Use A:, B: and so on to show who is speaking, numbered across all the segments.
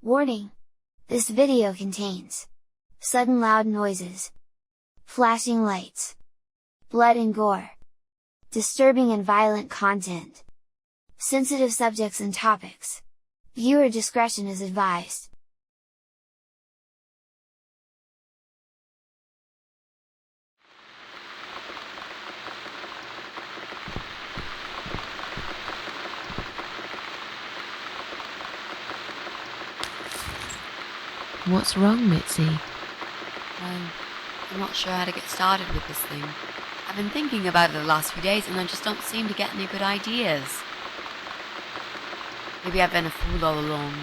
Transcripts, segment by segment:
A: Warning! This video contains sudden loud noises, flashing lights, blood and gore, disturbing and violent content, sensitive subjects and topics. Viewer discretion is advised.
B: What's wrong, Mitzi?
C: I'm not sure how to get started with this thing. I've been thinking about it the last few days and I just don't seem to get any good ideas. Maybe I've been a fool all along,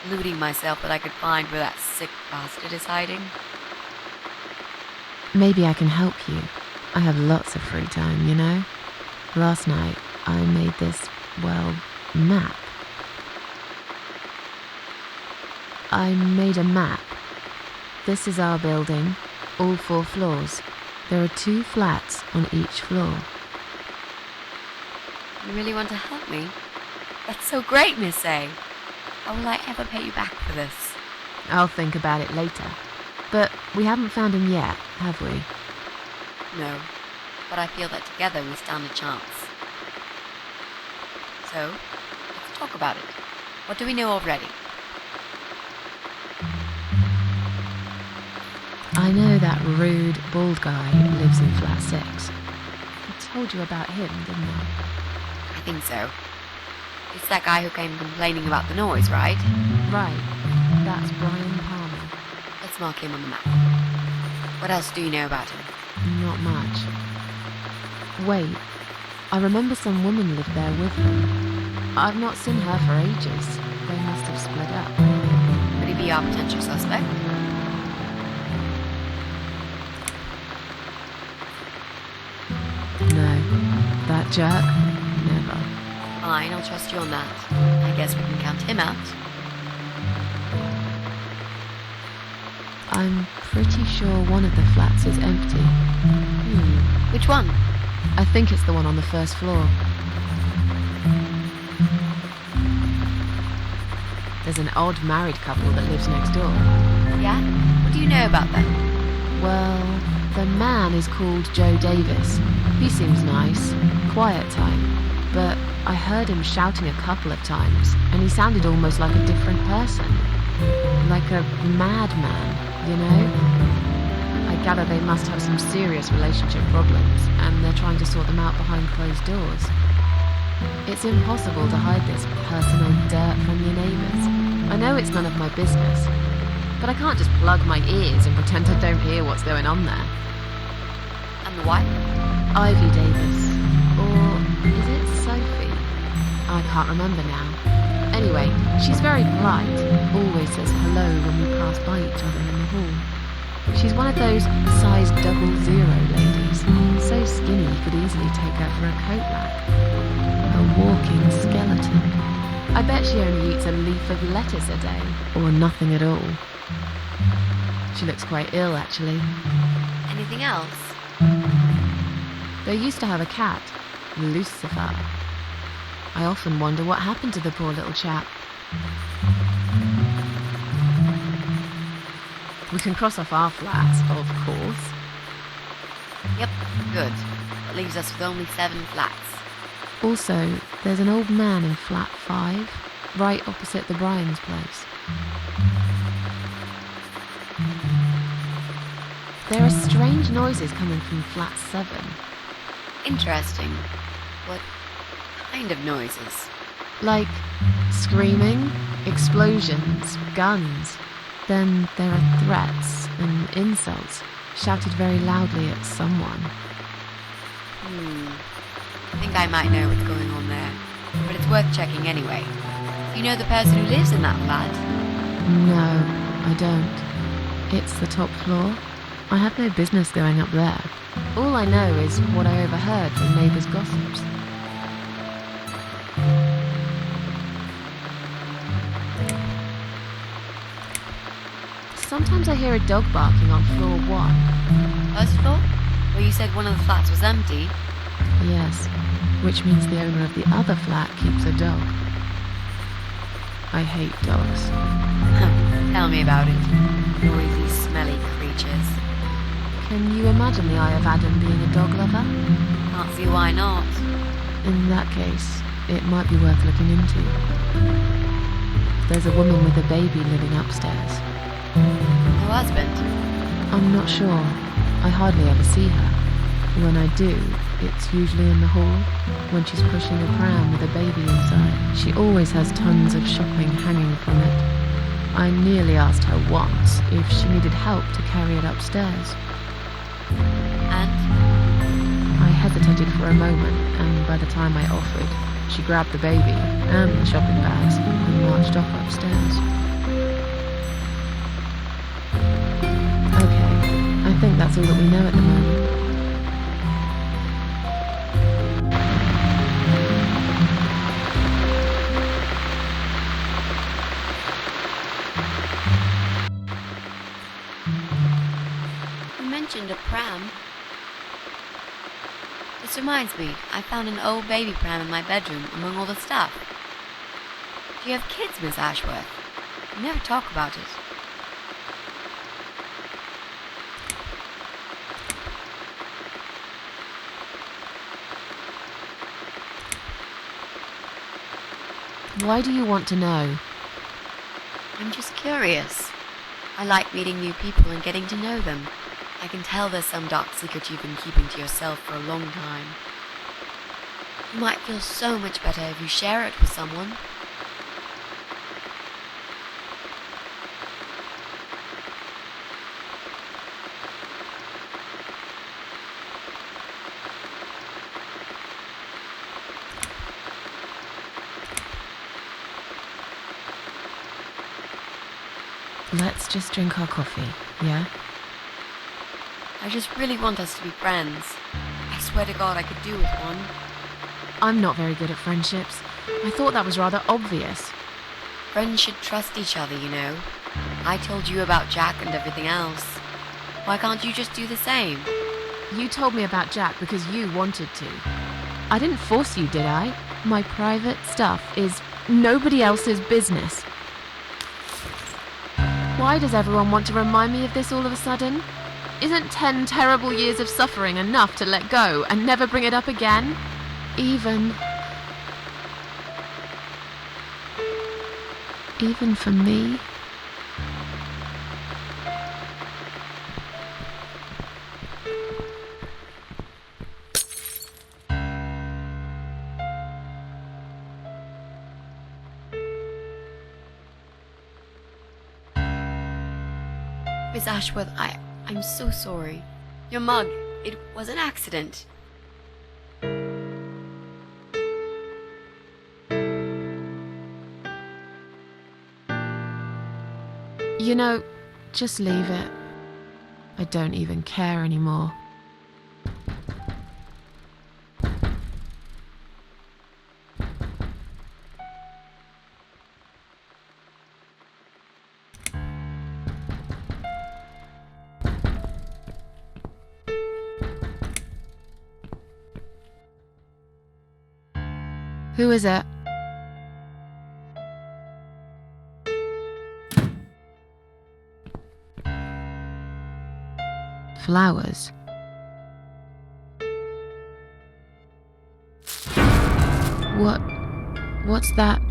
C: deluding myself that I could find where that sick bastard is hiding.
B: Maybe I can help you. I have lots of free time, you know? Last night, I made this, map. I made a map. This is our building, all 4 floors. There are 2 flats on each floor.
C: You really want to help me? That's so great, Miss A. How will I ever pay you back for this?
B: I'll think about it later. But we haven't found him yet, have we?
C: No, but I feel that together we stand a chance. So, let's talk about it. What do we know already?
B: I know that rude, bald guy lives in flat 6. I told you about him, didn't I?
C: I think so. It's that guy who came complaining about the noise, right?
B: Right. That's Brian Palmer.
C: Let's mark him on the map. What else do you know about him?
B: Not much. Wait, I remember some woman lived there with him. I've not seen her for ages. They must have split up.
C: Could he be our potential suspect?
B: No. That jerk? Never.
C: Fine, I'll trust you on that. I guess we can count him out.
B: I'm pretty sure one of the flats is empty.
C: Which one?
B: I think it's the one on the first floor. There's an odd married couple that lives next door.
C: Yeah? What do you know about them?
B: Well, the man is called Joe Davis. He seems nice, quiet type, but I heard him shouting a couple of times, and he sounded almost like a different person. Like a madman, you know? I gather they must have some serious relationship problems, and they're trying to sort them out behind closed doors. It's impossible to hide this personal dirt from your neighbours. I know it's none of my business, but I can't just plug my ears and pretend I don't hear what's going on there.
C: And the wife?
B: Ivy Davis. Or is it Sophie? I can't remember now. Anyway, she's very polite, always says hello when we pass by each other in the hall. She's one of those size 00 ladies, so skinny you could easily take her for a coat rack. A walking skeleton. I bet she only eats a leaf of lettuce a day, or nothing at all. She looks quite ill, actually.
C: Anything else?
B: They used to have a cat, Lucifer. I often wonder what happened to the poor little chap. We can cross off our flats, of course.
C: Yep, good. That leaves us with only 7 flats.
B: Also, there's an old man in flat 5, right opposite the Bryans' place. There are strange noises coming from flat 7.
C: Interesting. What kind of noises?
B: Like screaming, explosions, guns. Then there are threats and insults, shouted very loudly at someone.
C: I think I might know what's going on there, but it's worth checking anyway. Do you know the person who lives in that flat?
B: No, I don't. It's the top floor. I have no business going up there. All I know is what I overheard from neighbours' gossips. Sometimes I hear a dog barking on floor 1.
C: First floor? Well, you said one of the flats was empty.
B: Yes, which means the owner of the other flat keeps a dog. I hate dogs.
C: Tell me about it. Noisy, smelly creatures.
B: Can you imagine the Eye of Adam being a dog lover?
C: Can't see why not.
B: In that case, it might be worth looking into. There's a woman with a baby living upstairs.
C: Her husband?
B: I'm not sure. I hardly ever see her. When I do, it's usually in the hall, when she's pushing a pram with a baby inside. She always has tons of shopping hanging from it. I nearly asked her once if she needed help to carry it upstairs.
C: And?
B: I hesitated for a moment, and by the time I offered, she grabbed the baby and the shopping bags and marched off upstairs. Okay, I think that's all that we know at the moment.
C: You mentioned a pram. This reminds me, I found an old baby pram in my bedroom among all the stuff. Do you have kids, Miss Ashworth? You never talk about it.
B: Why do you want to know?
C: I'm just curious. I like meeting new people and getting to know them. I can tell there's some dark secret you've been keeping to yourself for a long time. You might feel so much better if you share it with someone.
B: Let's just drink our coffee, yeah?
C: I just really want us to be friends. I swear to God I could do with one.
B: I'm not very good at friendships. I thought that was rather obvious.
C: Friends should trust each other, you know. I told you about Jack and everything else. Why can't you just do the same?
B: You told me about Jack because you wanted to. I didn't force you, did I? My private stuff is nobody else's business. Why does everyone want to remind me of this all of a sudden? Isn't 10 terrible years of suffering enough to let go and never bring it up again? Even for me?
C: Miss Ashworth, I'm so sorry. Your mug, it was an accident.
B: You know, just leave it. I don't even care anymore. Who is it? Flowers. What's that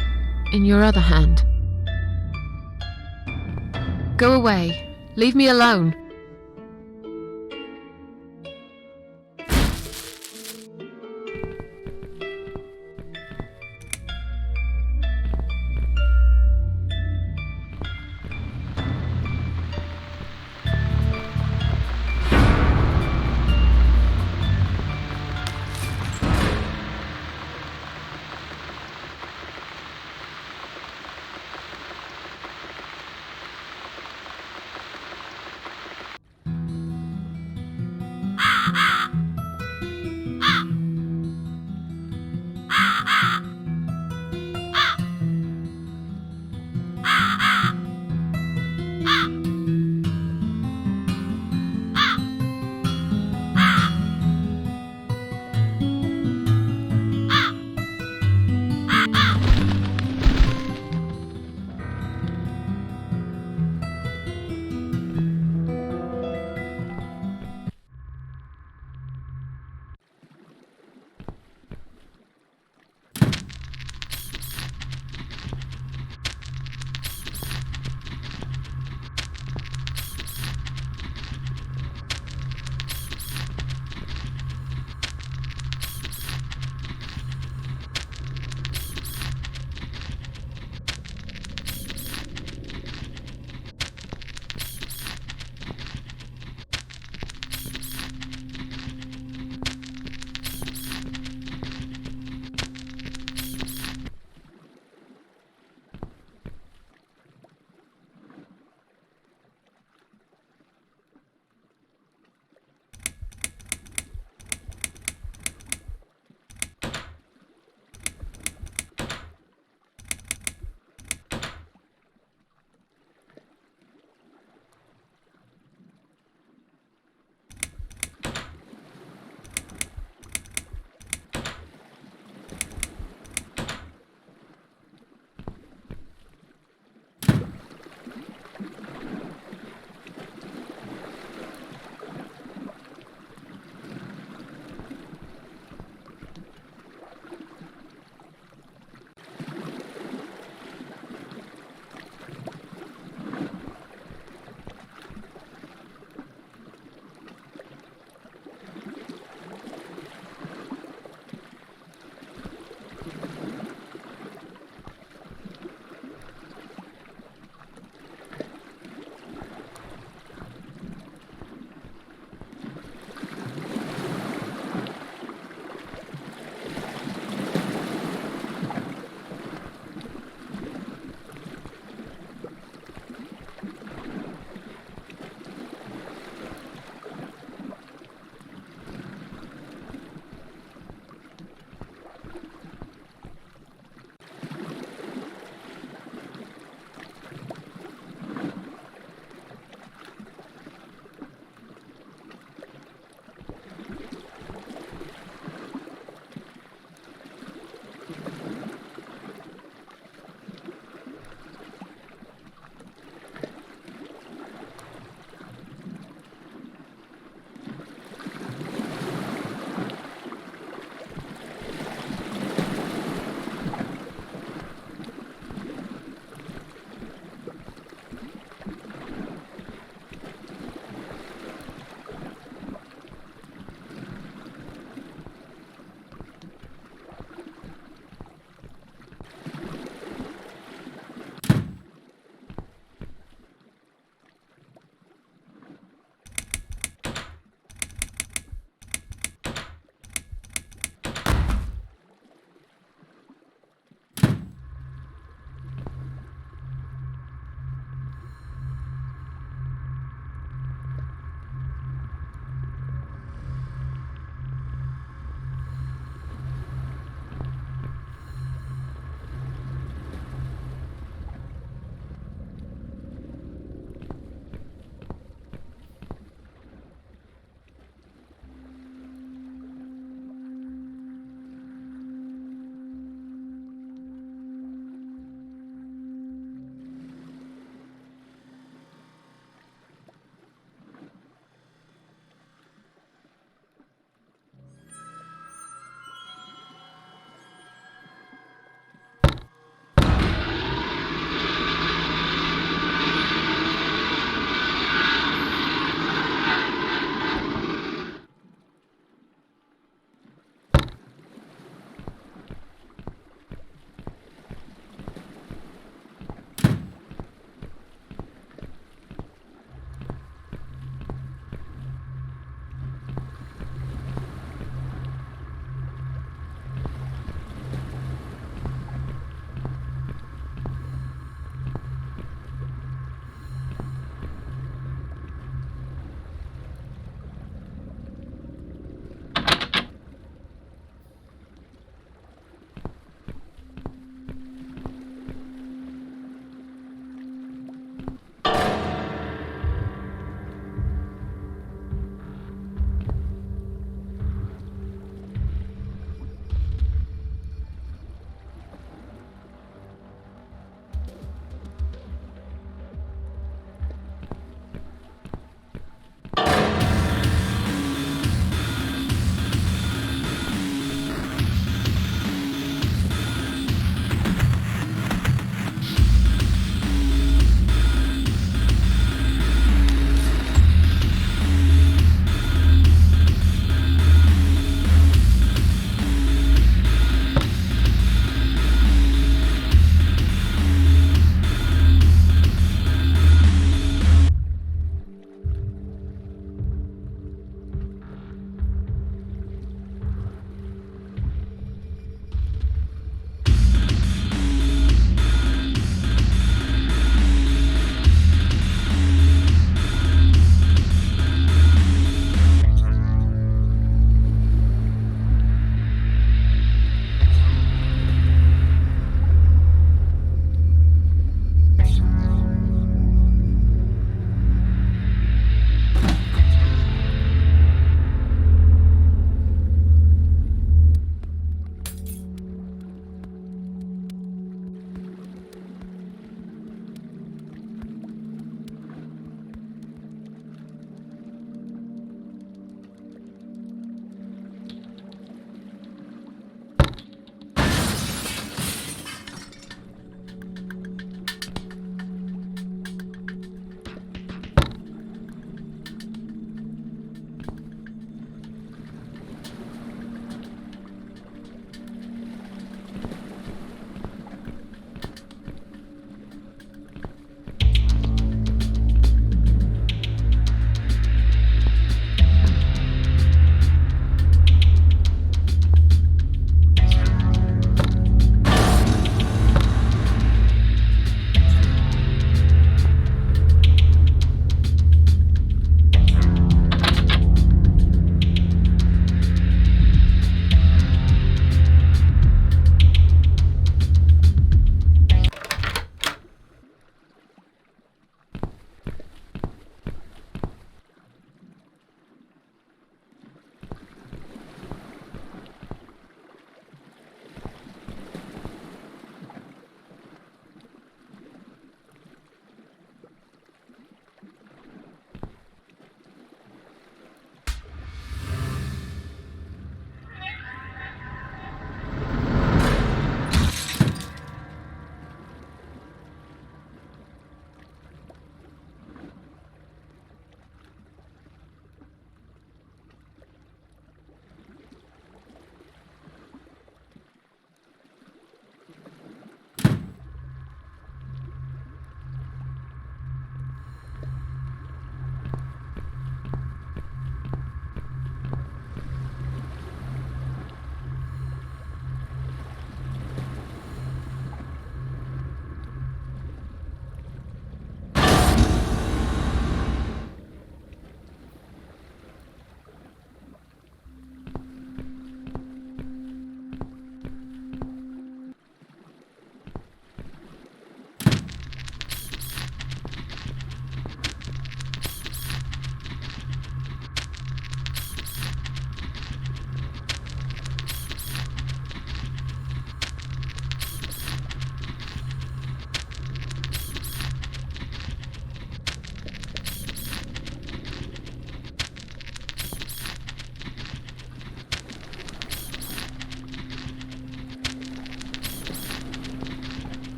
B: in your other hand? Go away. Leave me alone.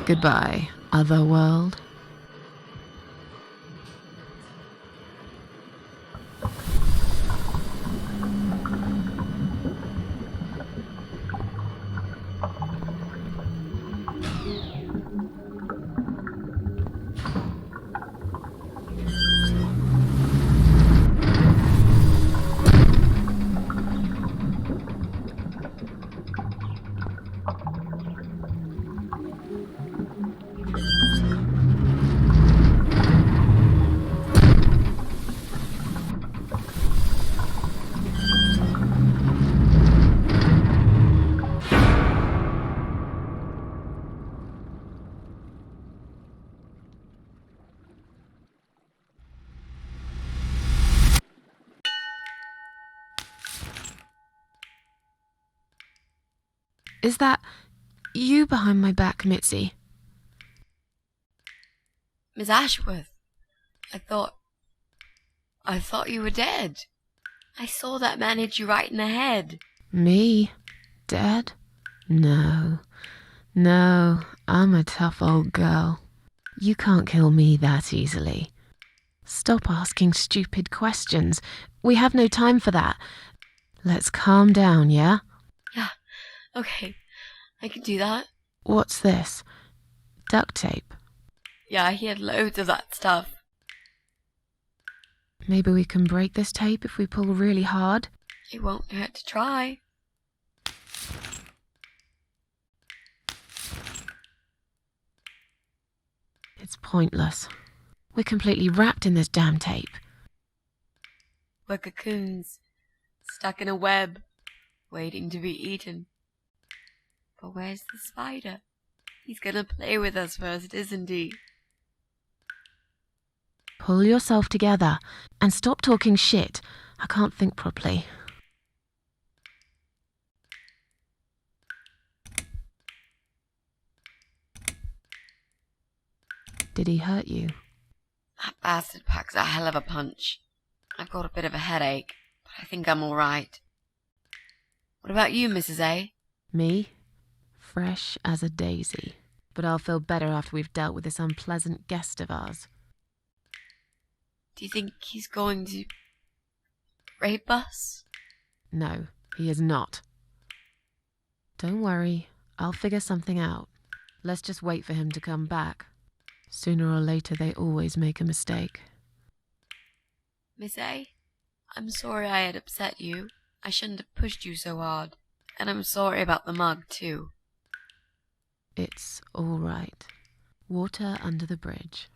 B: Goodbye, other world. Is that you behind my back, Mitzi?
C: Miss Ashworth, I thought you were dead. I saw that man hit you right in the head.
B: Me? Dead? No, I'm a tough old girl. You can't kill me that easily. Stop asking stupid questions. We have no time for that. Let's calm down, yeah?
C: Yeah, okay, I can do that.
B: What's this? Duct tape?
C: Yeah, he had loads of that stuff.
B: Maybe we can break this tape if we pull really hard?
C: It won't hurt to try.
B: It's pointless. We're completely wrapped in this damn tape.
C: We're cocoons, stuck in a web, waiting to be eaten. But where's the spider? He's gonna play with us first, isn't he?
B: Pull yourself together and stop talking shit. I can't think properly. Did he hurt you?
C: That bastard packs a hell of a punch. I've got a bit of a headache, but I think I'm all right. What about you, Mrs. A?
B: Me? Fresh as a daisy. But I'll feel better after we've dealt with this unpleasant guest of ours.
C: Do you think he's going to rape us?
B: No, he is not. Don't worry, I'll figure something out. Let's just wait for him to come back. Sooner or later, they always make a mistake.
C: Miss A, I'm sorry I had upset you. I shouldn't have pushed you so hard. And I'm sorry about the mug, too.
B: It's all right. Water under the bridge.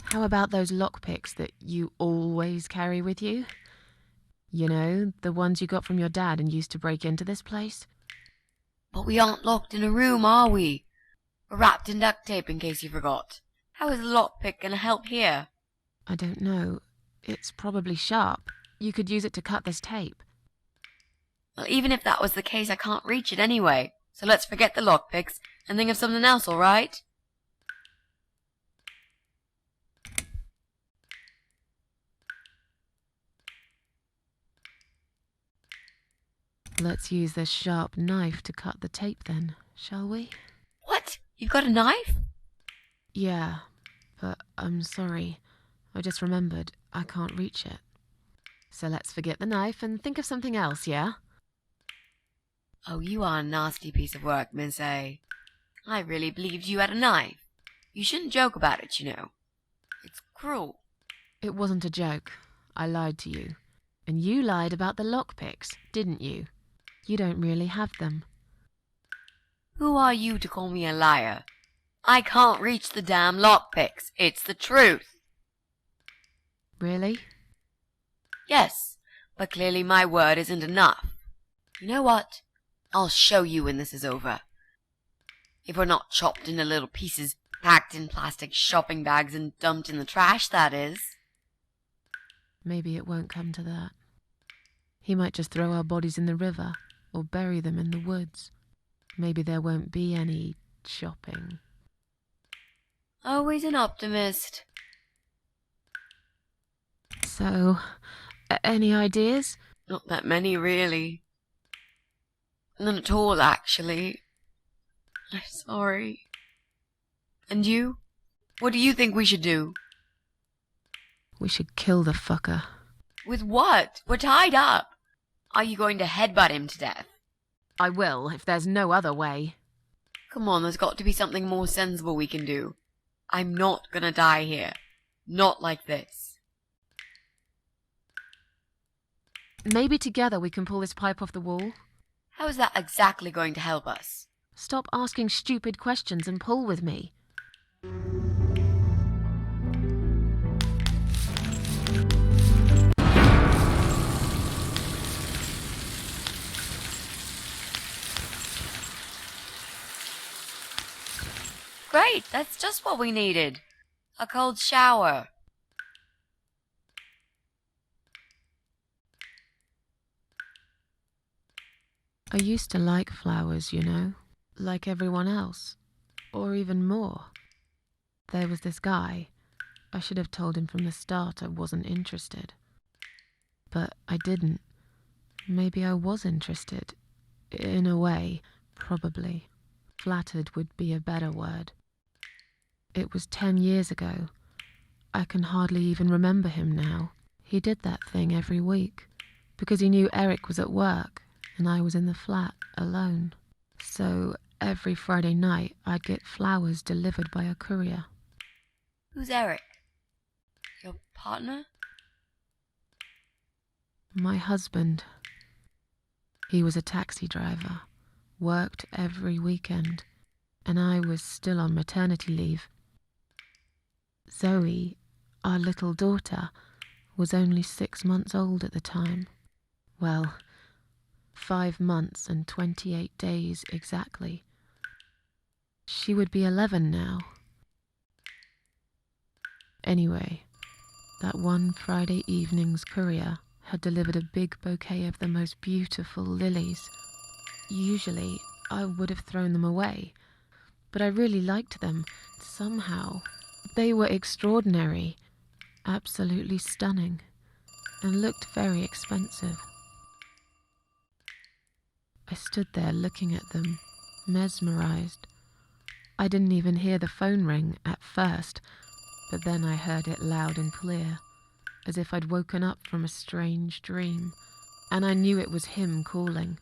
B: How about those lockpicks that you always carry with you? You know, the ones you got from your dad and used to break into this place?
C: But we aren't locked in a room, are we? We're wrapped in duct tape in case you forgot. How is a lockpick gonna help here?
B: I don't know. It's probably sharp. You could use it to cut this tape.
C: Well, even if that was the case, I can't reach it anyway. So let's forget the lockpicks and think of something else, all right?
B: Let's use this sharp knife to cut the tape then, shall we?
C: What? You've got a knife?
B: Yeah, but I'm sorry. I just remembered I can't reach it. So let's forget the knife and think of something else, yeah?
C: Oh, you are a nasty piece of work, Miss A. I really believed you had a knife. You shouldn't joke about it, you know. It's cruel.
B: It wasn't a joke. I lied to you. And you lied about the lockpicks, didn't you? You don't really have them.
C: Who are you to call me a liar? I can't reach the damn lockpicks. It's the truth.
B: Really?
C: Yes, but clearly my word isn't enough. You know what? I'll show you when this is over. If we're not chopped into little pieces, packed in plastic shopping bags and dumped in the trash, that is.
B: Maybe it won't come to that. He might just throw our bodies in the river or bury them in the woods. Maybe there won't be any shopping.
C: Always an optimist.
B: So, any ideas?
C: Not that many, really. None at all, actually. I'm sorry. And you? What do you think we should do?
B: We should kill the fucker.
C: With what? We're tied up. Are you going to headbutt him to death?
B: I will, if there's no other way.
C: Come on, there's got to be something more sensible we can do. I'm not gonna die here. Not like this.
B: Maybe together we can pull this pipe off the wall?
C: How is that exactly going to help us?
B: Stop asking stupid questions and pull with me.
C: Great, that's just what we needed. A cold shower.
B: I used to like flowers, you know, like everyone else, or even more. There was this guy. I should have told him from the start I wasn't interested. But I didn't. Maybe I was interested. In a way, probably. Flattered would be a better word. It was 10 years ago. I can hardly even remember him now. He did that thing every week, because he knew Eric was at work, and I was in the flat, alone. So, every Friday night, I'd get flowers delivered by a courier.
C: Who's Eric? Your partner?
B: My husband. He was a taxi driver, worked every weekend, and I was still on maternity leave. Zoe, our little daughter, was only 6 months old at the time. Well, 5 months and 28 days exactly. She would be 11 now. Anyway, that one Friday evening's courier had delivered a big bouquet of the most beautiful lilies. Usually, I would have thrown them away, but I really liked them, somehow. They were extraordinary, absolutely stunning, and looked very expensive. I stood there looking at them, mesmerized. I didn't even hear the phone ring at first, but then I heard it loud and clear, as if I'd woken up from a strange dream, and I knew it was him calling.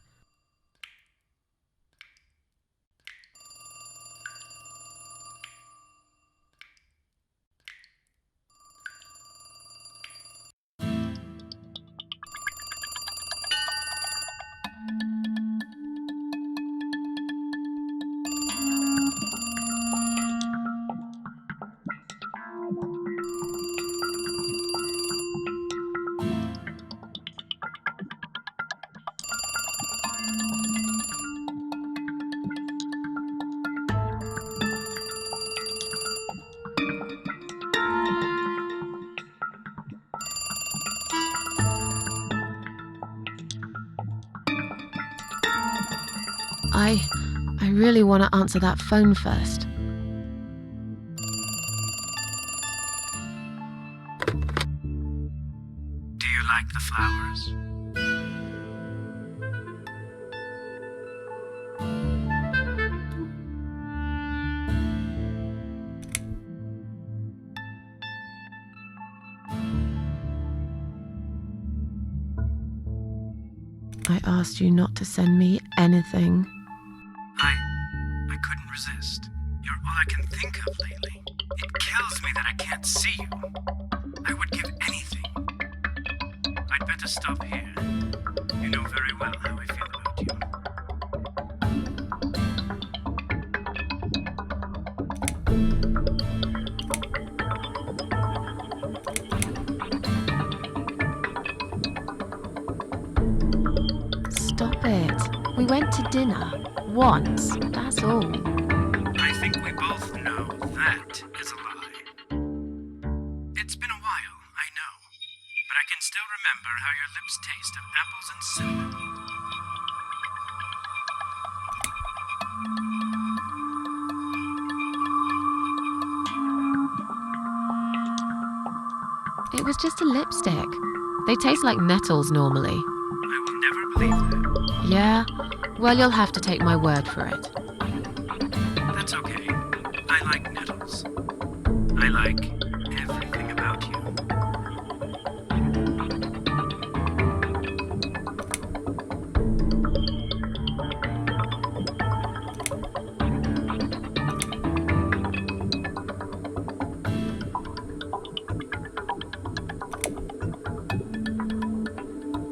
B: I really want to answer that phone first.
D: Do you like the flowers?
B: I asked you not to send me anything.
D: I couldn't resist. You're all I can think of lately. It kills me that I can't see you. I would give anything. I'd better stop here. You know very well how I feel about you.
B: Stop it. We went to dinner. Once. That's all.
D: I think we both know that is a lie. It's been a while, I know. But I can still remember how your lips taste of apples and cinnamon.
B: It was just a lipstick. They taste like nettles normally.
D: I will never believe that.
B: Yeah? Well, you'll have to take my word for it.
D: That's okay. I like nettles. I like everything about you.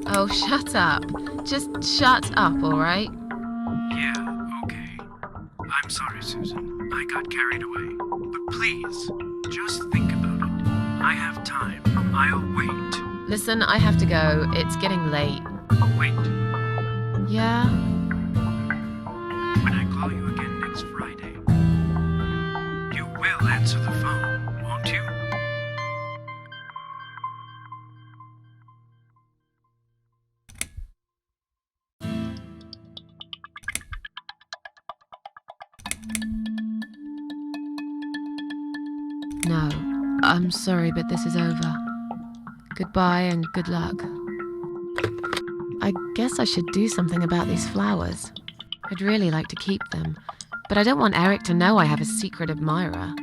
B: Oh, shut up. Just shut up, alright?
D: Yeah, okay. I'm sorry, Susan. I got carried away. But please, just think about it. I have time. I'll wait.
B: Listen, I have to go. It's getting late.
D: Wait.
B: Yeah?
D: When I call you again next Friday, you will answer the phone, won't you?
B: No. I'm sorry, but this is over. Goodbye and good luck. I guess I should do something about these flowers. I'd really like to keep them, but I don't want Eric to know I have a secret admirer.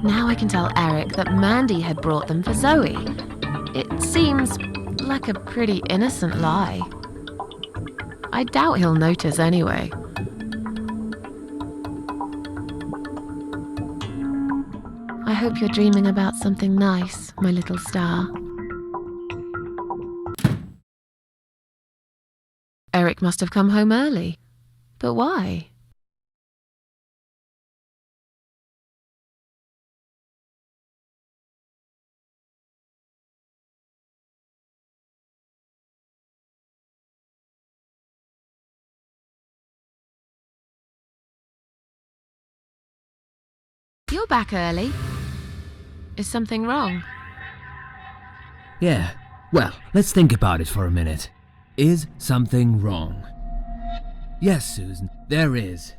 B: Now I can tell Eric that Mandy had brought them for Zoe. It seems like a pretty innocent lie. I doubt he'll notice anyway. I hope you're dreaming about something nice, my little star. Eric must have come home early. But why? You're back early. Is something wrong?
E: Yeah, well, let's think about it for a minute. Is something wrong? Yes, Susan, there is.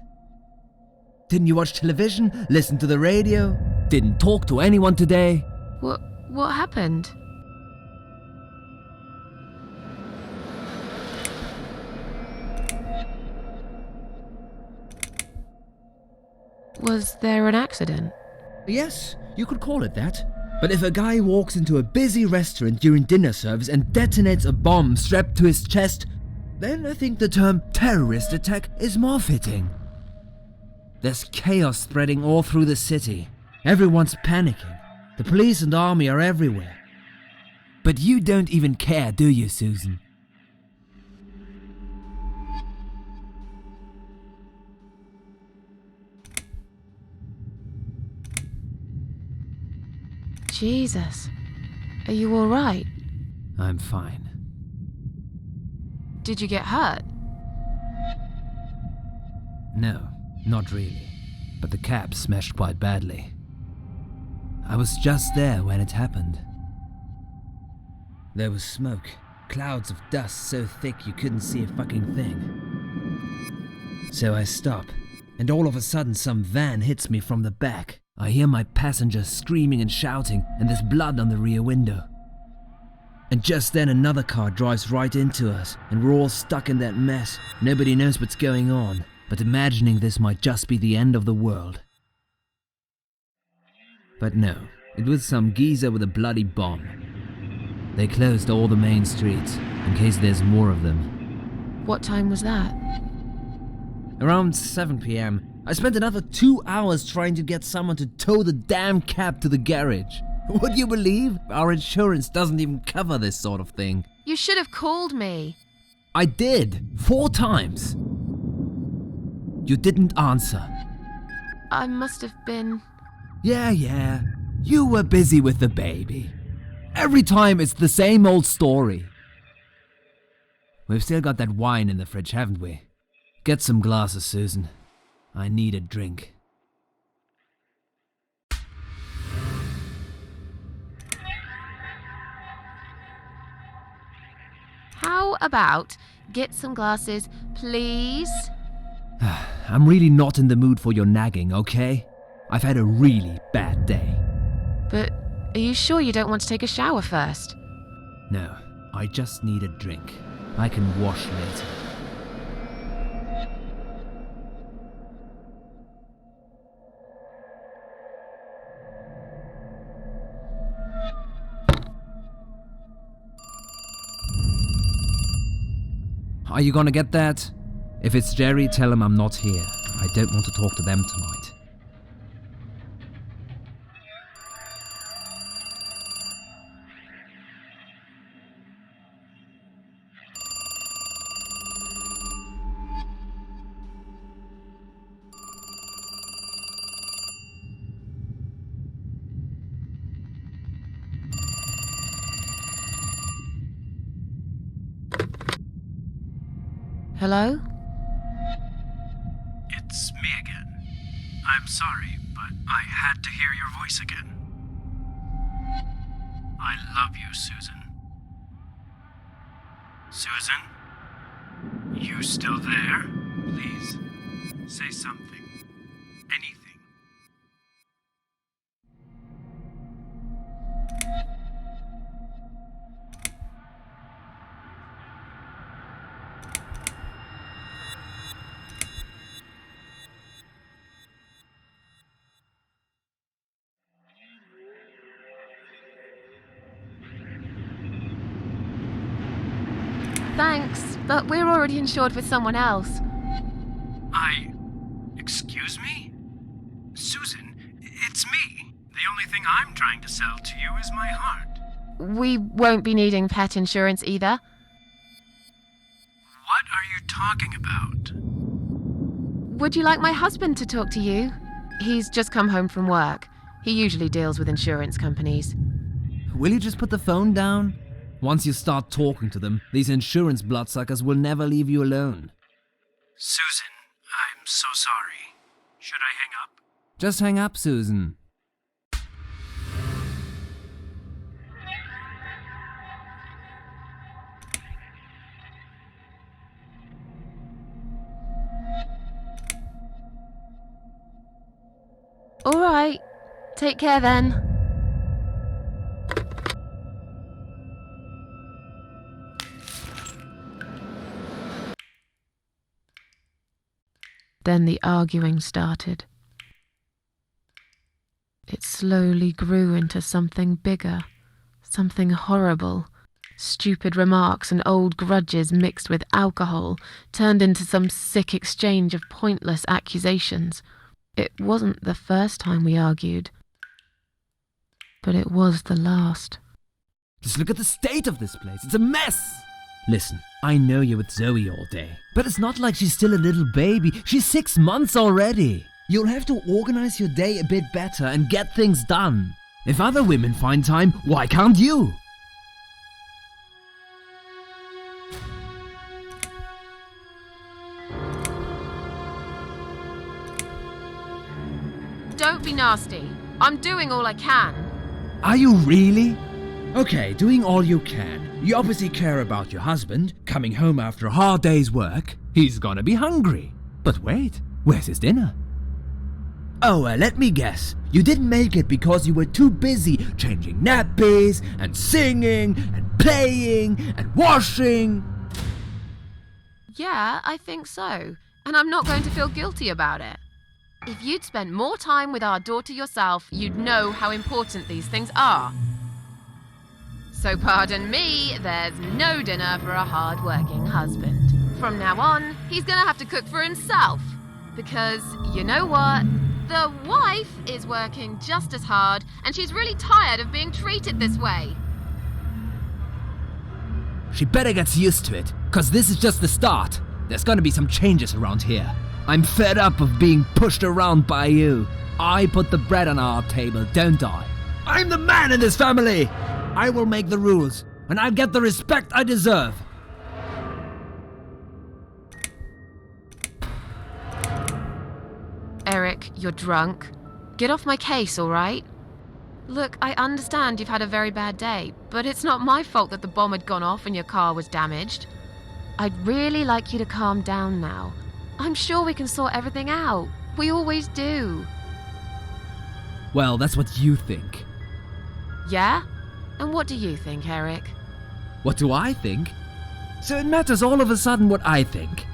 E: Didn't you watch television? Listen to the radio? Didn't talk to anyone today?
B: What happened? Was there an accident?
E: Yes, you could call it that. But if a guy walks into a busy restaurant during dinner service and detonates a bomb strapped to his chest, then I think the term terrorist attack is more fitting. There's chaos spreading all through the city. Everyone's panicking. The police and army are everywhere. But you don't even care, do you, Susan?
B: Jesus. Are you alright?
E: I'm fine.
B: Did you get hurt?
E: No, not really. But the cab smashed quite badly. I was just there when it happened. There was smoke, clouds of dust so thick you couldn't see a fucking thing. So I stop, and all of a sudden some van hits me from the back. I hear my passenger screaming and shouting, and there's blood on the rear window. And just then another car drives right into us, and we're all stuck in that mess. Nobody knows what's going on, but imagining this might just be the end of the world. But no, it was some geezer with a bloody bomb. They closed all the main streets, in case there's more of them.
B: What time was that?
E: Around 7 p.m., I spent another 2 hours trying to get someone to tow the damn cab to the garage. Would you believe? Our insurance doesn't even cover this sort of thing.
B: You should have called me.
E: I did, 4 times. You didn't answer.
B: I must have been...
E: Yeah. You were busy with the baby. Every time it's the same old story. We've still got that wine in the fridge, haven't we? Get some glasses, Susan. I need a drink.
B: How about get some glasses, please?
E: I'm really not in the mood for your nagging, okay? I've had a really bad day.
B: But are you sure you don't want to take a shower first?
E: No, I just need a drink. I can wash later. Are you gonna get that? If it's Jerry, tell him I'm not here. I don't want to talk to them tonight.
B: Hello?
D: It's me again. I'm sorry, but I had to hear your voice again. I love you, Susan. Susan? You still there? Please, say something. Anything.
B: Thanks, but we're already insured with someone else.
D: Excuse me? Susan, it's me. The only thing I'm trying to sell to you is my heart.
B: We won't be needing pet insurance either.
D: What are you talking about?
B: Would you like my husband to talk to you? He's just come home from work. He usually deals with insurance companies.
E: Will you just put the phone down? Once you start talking to them, these insurance bloodsuckers will never leave you alone.
D: Susan, I'm so sorry. Should I hang up?
E: Just hang up, Susan.
B: All right. Take care then. Then the arguing started. It slowly grew into something bigger, something horrible. Stupid remarks and old grudges mixed with alcohol turned into some sick exchange of pointless accusations. It wasn't the first time we argued, but it was the last.
E: Just look at the state of this place. It's a mess. Listen, I know you're with Zoe all day, but it's not like she's still a little baby. She's 6 months already. You'll have to organize your day a bit better and get things done. If other women find time, why can't you?
B: Don't be nasty. I'm doing all I can.
E: Are you really? Okay, doing all you can. You obviously care about your husband. Coming home after a hard day's work, he's gonna be hungry. But wait, where's his dinner? Oh, let me guess. You didn't make it because you were too busy changing nappies and singing and playing and washing.
B: Yeah, I think so. And I'm not going to feel guilty about it. If you'd spent more time with our daughter yourself, you'd know how important these things are. So pardon me, there's no dinner for a hard-working husband. From now on, he's gonna have to cook for himself. Because, you know what? The wife is working just as hard, and she's really tired of being treated this way.
E: She better get used to it, cause this is just the start. There's gonna be some changes around here. I'm fed up of being pushed around by you. I put the bread on our table, don't I? I'm the man in this family! I will make the rules, and I'll get the respect I deserve.
B: Eric, you're drunk. Get off my case, all right? Look, I understand you've had a very bad day, but it's not my fault that the bomb had gone off and your car was damaged. I'd really like you to calm down now. I'm sure we can sort everything out. We always do.
E: Well, that's what you think.
B: Yeah? And what do you think, Eric?
E: What do I think? So it matters all of a sudden what I think.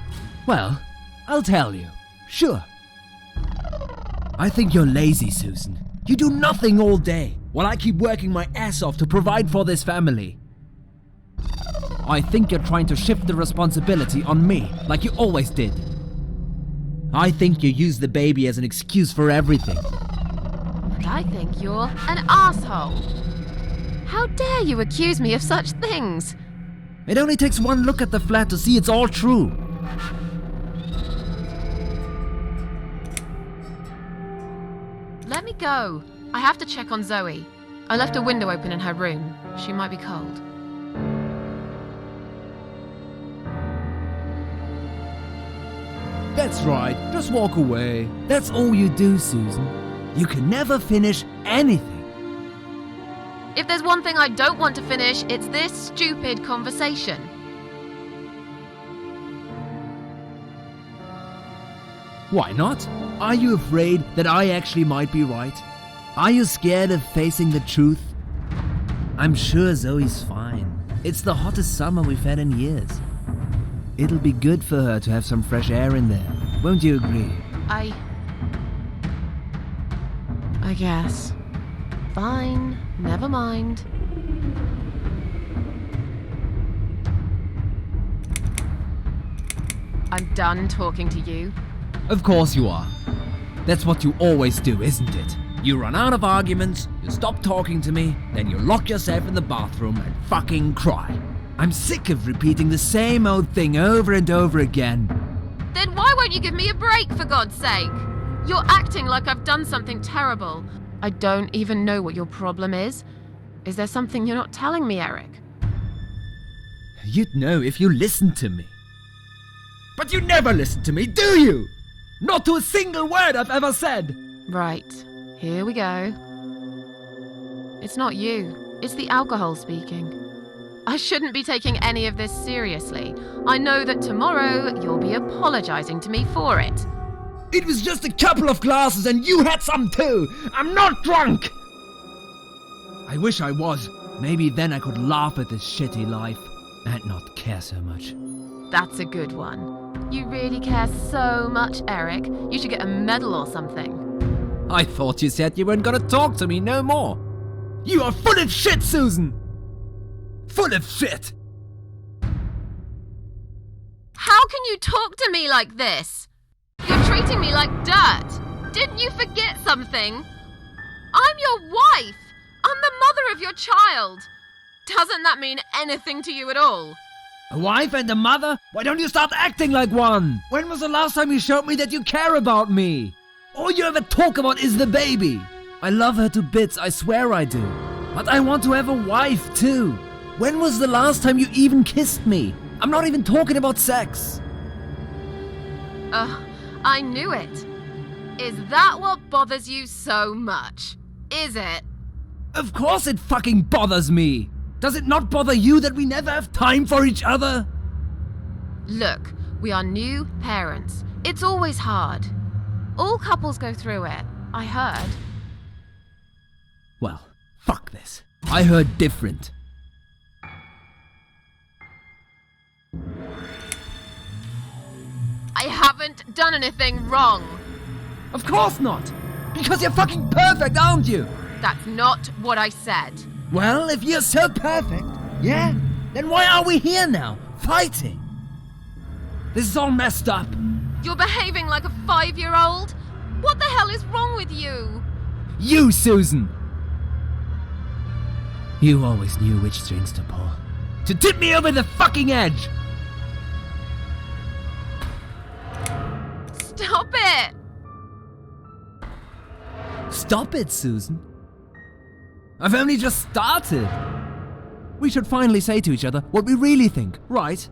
E: Well, I'll tell you. Sure. I think you're lazy, Susan. You do nothing all day, while I keep working my ass off to provide for this family. I think you're trying to shift the responsibility on me, like you always did. I think you use the baby as an excuse for everything.
B: And I think you're an asshole. How dare you accuse me of such things?
E: It only takes one look at the flat to see it's all true.
B: Let me go. I have to check on Zoe. I left a window open in her room. She might be cold.
E: That's right, just walk away. That's all you do, Susan. You can never finish anything.
B: If there's one thing I don't want to finish, it's this stupid conversation.
E: Why not? Are you afraid that I actually might be right? Are you scared of facing the truth? I'm sure Zoe's fine. It's the hottest summer we've had in years. It'll be good for her to have some fresh air in there. Won't you agree?
B: I guess. Fine, never mind. I'm done talking to you.
E: Of course you are. That's what you always do, isn't it? You run out of arguments, you stop talking to me, then you lock yourself in the bathroom and fucking cry. I'm sick of repeating the same old thing over and over again.
B: Then why won't you give me a break, for God's sake? You're acting like I've done something terrible. I don't even know what your problem is. Is there something you're not telling me, Eric?
E: You'd know if you listened to me. But you never listen to me, do you? Not to a single word I've ever said.
B: Right, here we go. It's not you, it's the alcohol speaking. I shouldn't be taking any of this seriously. I know that tomorrow you'll be apologizing to me for it.
E: It was just a couple of glasses and you had some too. I'm not drunk. I wish I was. Maybe then I could laugh at this shitty life and not care so much.
B: That's a good one. You really care so much, Eric. You should get a medal or something.
E: I thought you said you weren't gonna talk to me no more. You are full of shit, Susan. Full of shit.
B: How can you talk to me like this? You're treating me like dirt. Didn't you forget something? I'm your wife. I'm the mother of your child. Doesn't that mean anything to you at all?
E: A wife and a mother? Why don't you start acting like one? When was the last time you showed me that you care about me? All you ever talk about is the baby. I love her to bits, I swear I do. But I want to have a wife too. When was the last time you even kissed me? I'm not even talking about sex.
B: I knew it. Is that what bothers you so much? Is it?
E: Of course it fucking bothers me. Does it not bother you that we never have time for each other?
B: Look, we are new parents. It's always hard. All couples go through it, I heard.
E: Well, fuck this. I heard different.
B: I haven't done anything wrong.
E: Of course not! Because you're fucking perfect, aren't you?
B: That's not what I said.
E: Well, if you're so perfect, yeah, then why are we here now, fighting? This is all messed up.
B: You're behaving like a 5-year-old? What the hell is wrong with you?
E: You, Susan! You always knew which strings to pull. To tip me over the fucking edge!
B: Stop it!
E: Stop it, Susan. I've only just started. We should finally say to each other what we really think, right?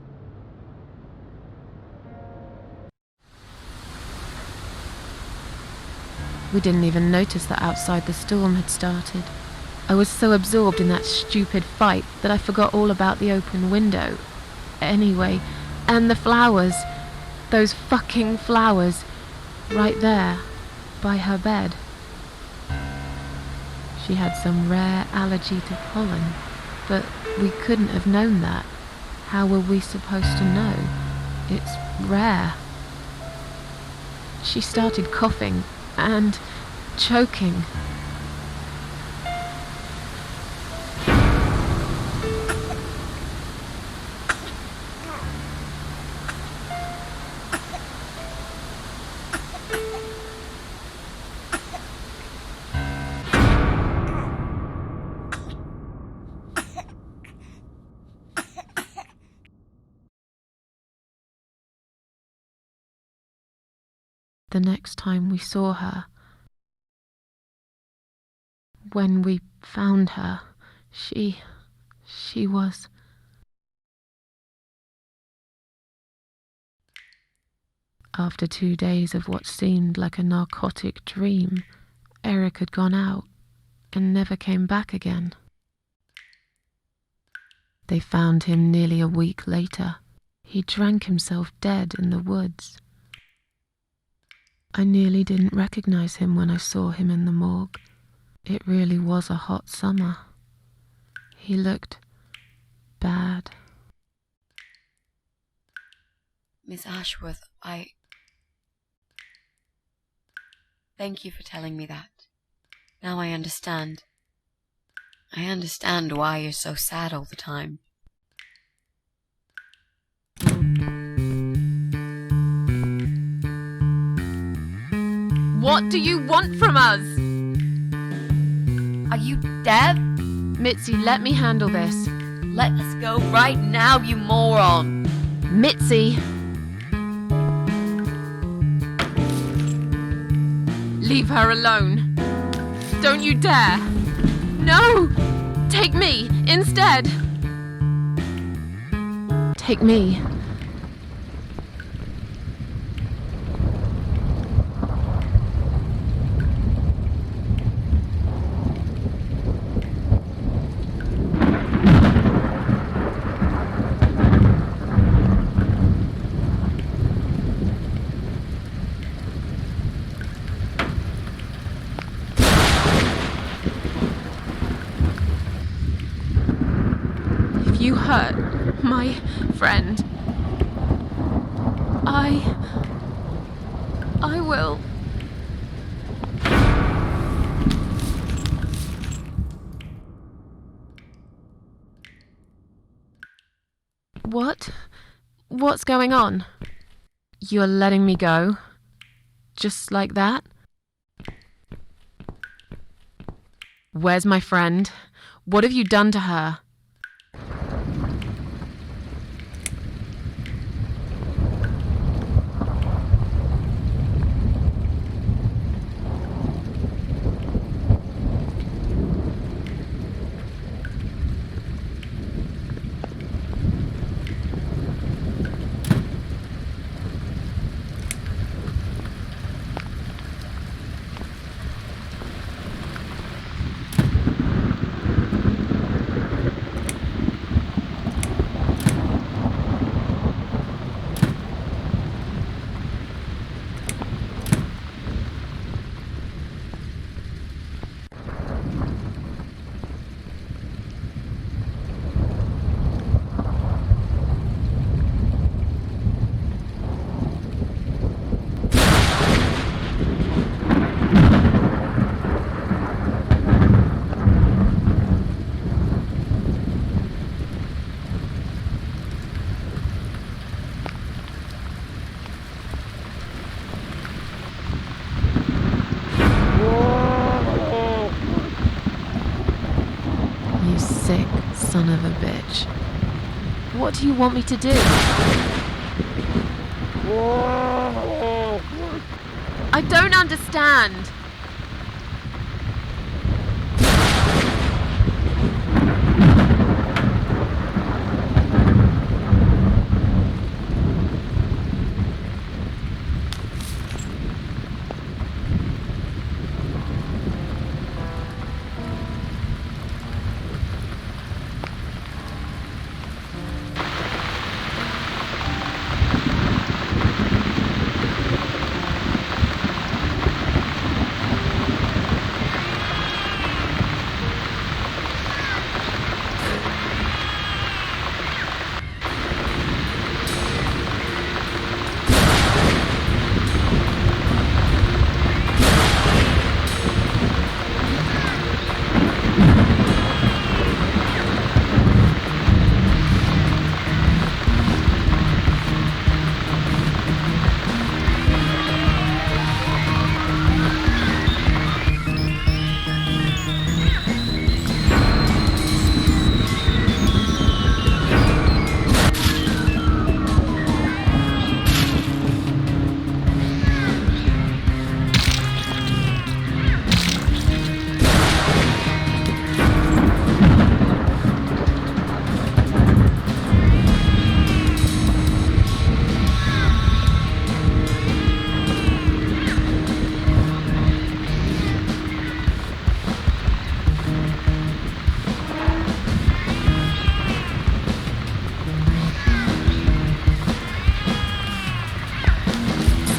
B: We didn't even notice that outside the storm had started. I was so absorbed in that stupid fight that I forgot all about the open window. Anyway, and the flowers. Those fucking flowers. Right there, by her bed. She had some rare allergy to pollen, but we couldn't have known that. How were we supposed to know? It's rare. She started coughing and choking. The next time we saw her, when we found her, she was... After 2 days of what seemed like a narcotic dream, Eric had gone out and never came back again. They found him nearly a week later. He drank himself dead in the woods. I nearly didn't recognize him when I saw him in the morgue. It really was a hot summer. He looked bad.
C: Miss Ashworth, Thank you for telling me that. Now I understand. I understand why you're so sad all the time.
B: What do you want from us?
C: Are you deaf?
B: Mitzi, let me handle this.
C: Let us go right now, you moron!
B: Mitzi! Leave her alone. Don't you dare! No! Take me instead! Take me. You hurt my friend. I will. What? What's going on? You're letting me go? Just like that? Where's my friend? What have you done to her? of a bitch. What do you want me to do? I don't understand.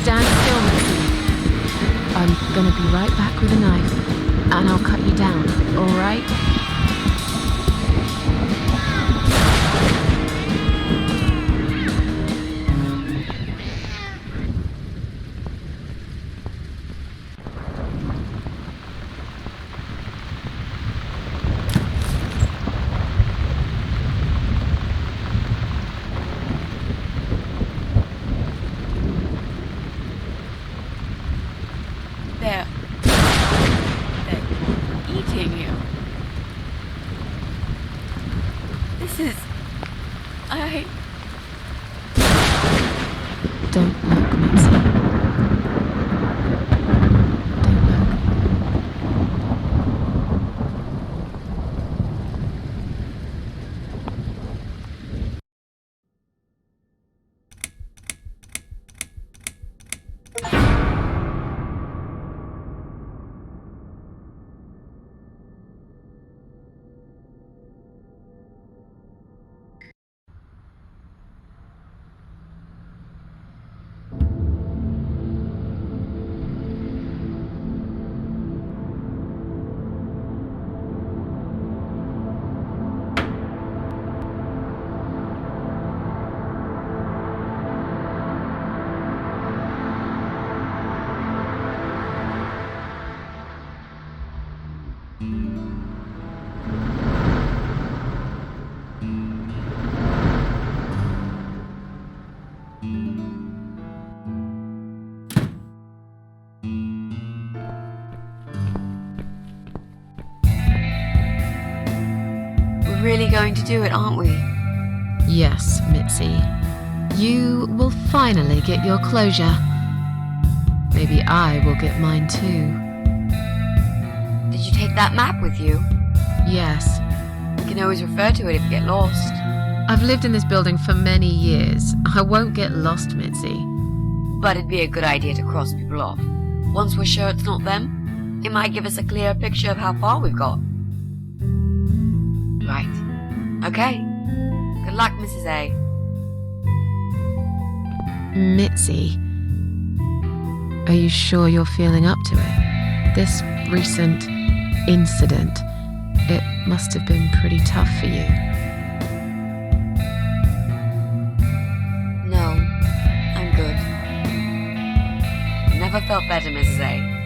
B: Stand still, Missy. I'm gonna be right back with a knife, and I'll cut you down, alright?
C: They're eating you. This is...
B: Don't look, Missy. Don't look.
C: We're really going to do it, aren't we?
B: Yes, Mitzi. You will finally get your closure. Maybe I will get mine too.
C: Did you take that map with you?
B: Yes.
C: We can always refer to it if you get lost.
B: I've lived in this building for many years. I won't get lost, Mitzi.
C: But it'd be a good idea to cross people off. Once we're sure it's not them, it might give us a clearer picture of how far we've got. Right. Okay. Good luck, Mrs. A.
B: Mitzi, are you sure you're feeling up to it? This recent incident, it must have been pretty tough for you.
C: No, I'm good. Never felt better, Mrs. A.